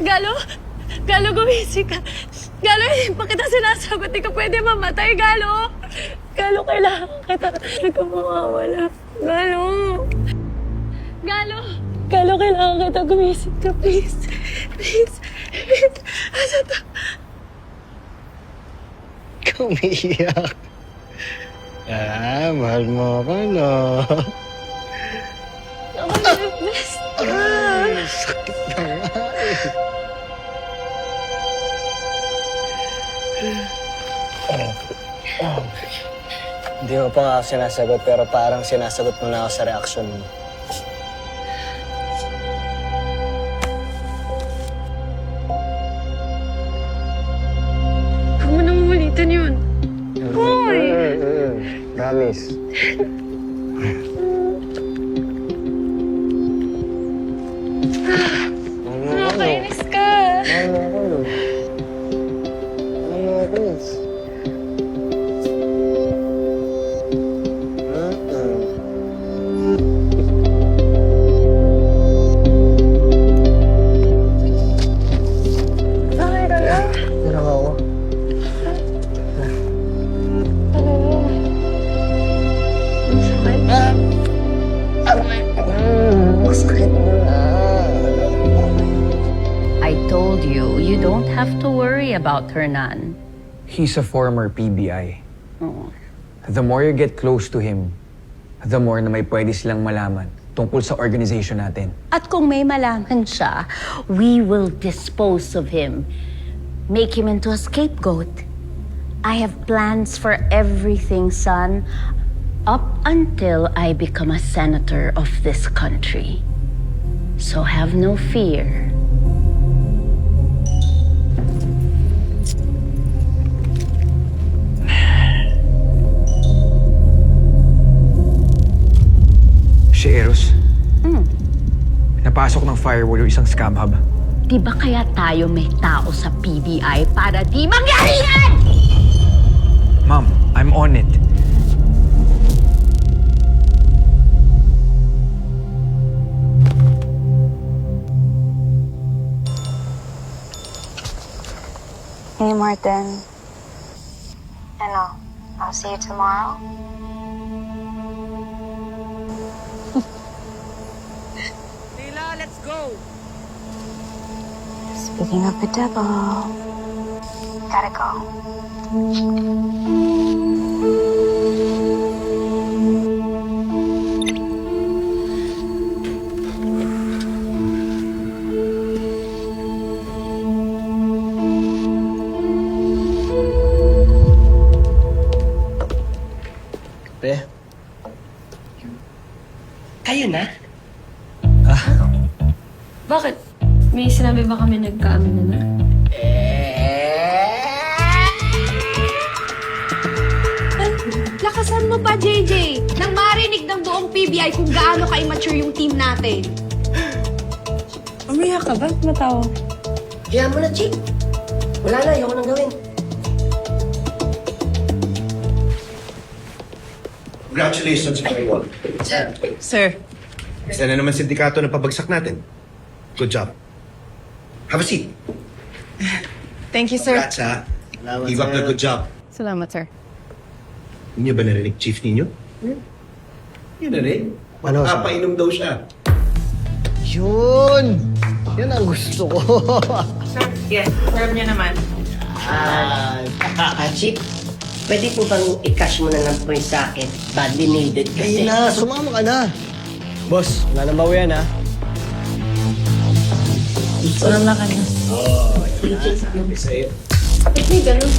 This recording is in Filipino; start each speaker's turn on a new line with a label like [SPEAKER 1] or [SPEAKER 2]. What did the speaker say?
[SPEAKER 1] Galo? Galo, gumising ka. Galo, hindi pa kita sinasagot. Hindi ka pwede mamatay, Galo. Galo, kailangan kita. Hindi ka mawawala. Galo. Galo. Galo, kailangan kita. Gumising ka, please. Please. Please. Asa to?
[SPEAKER 2] Umiiyak. Mahal mo ako, no?
[SPEAKER 1] Ako na yung best.
[SPEAKER 2] Sakit na nga Hindi mo pa nga ako sinasagot, pero parang sinasagot mo na ako sa reaksyon mo.
[SPEAKER 1] Huwag mo nang ulitin yun. Hoy!
[SPEAKER 2] Promise.
[SPEAKER 1] Nakakainis ka. Okay ka na?
[SPEAKER 2] Parang ako.
[SPEAKER 1] Ano mo?
[SPEAKER 2] Masakit na.
[SPEAKER 3] I told you, you don't have to worry about Hernan.
[SPEAKER 4] He's a former PBI.
[SPEAKER 3] Oo.
[SPEAKER 4] The more you get close to him, the more na may pwede silang malaman tungkol sa organization natin.
[SPEAKER 3] At kung may malaman siya, we will dispose of him. Make him into a scapegoat. I have plans for everything, son, up until I become a senator of this country. So have no fear.
[SPEAKER 4] Si Eros. Napasok ng firewall yung isang scam hub.
[SPEAKER 3] Di ba kaya tayo may tao sa PBI para di mangyari yan?
[SPEAKER 4] Ma'am, I'm on it.
[SPEAKER 5] Hey, Martin. Ano, I'll see you tomorrow.
[SPEAKER 6] Leila, let's go!
[SPEAKER 5] Speaking of the devil, gotta go.
[SPEAKER 2] Pre,
[SPEAKER 6] Kayo na?
[SPEAKER 1] Bakit? May sinabi ba kami nagkaamin na?
[SPEAKER 7] Lakasan mo pa, JJ! Nang marinig ng buong PBI kung gaano ka-immature yung team natin.
[SPEAKER 1] Umiyak ka ba? Natawa.
[SPEAKER 6] Kaya mo na, Chick. Wala na, ayoko nang gawin.
[SPEAKER 8] Congratulations, everyone.
[SPEAKER 6] Sir.
[SPEAKER 1] Sir.
[SPEAKER 8] Isa na naman sindikato na pabagsak natin. Good job. Have a seat.
[SPEAKER 1] Thank you, sir.
[SPEAKER 8] Congrats, ha?
[SPEAKER 2] Salamat,
[SPEAKER 8] Keep up
[SPEAKER 2] sir.
[SPEAKER 8] the good job.
[SPEAKER 1] Salamat, sir.
[SPEAKER 8] Hindi ba narinig, chief ninyo? Yun na rin.
[SPEAKER 2] Ano, sir?
[SPEAKER 8] Magpapainom daw siya.
[SPEAKER 2] Yun! Yan ang gusto ko.
[SPEAKER 6] Sir, yes. Serve niyo naman.
[SPEAKER 9] Chip, pwede po bang i-cash mo na lang po yung sa akin? Badly needed
[SPEAKER 2] Kaya
[SPEAKER 9] kasi.
[SPEAKER 2] na, sumama ka na. Boss, wala nang bawi yan, ha?
[SPEAKER 1] Wala ka na.
[SPEAKER 8] Oh, yan. Sabi sa'yo.
[SPEAKER 1] Ba't may ganun?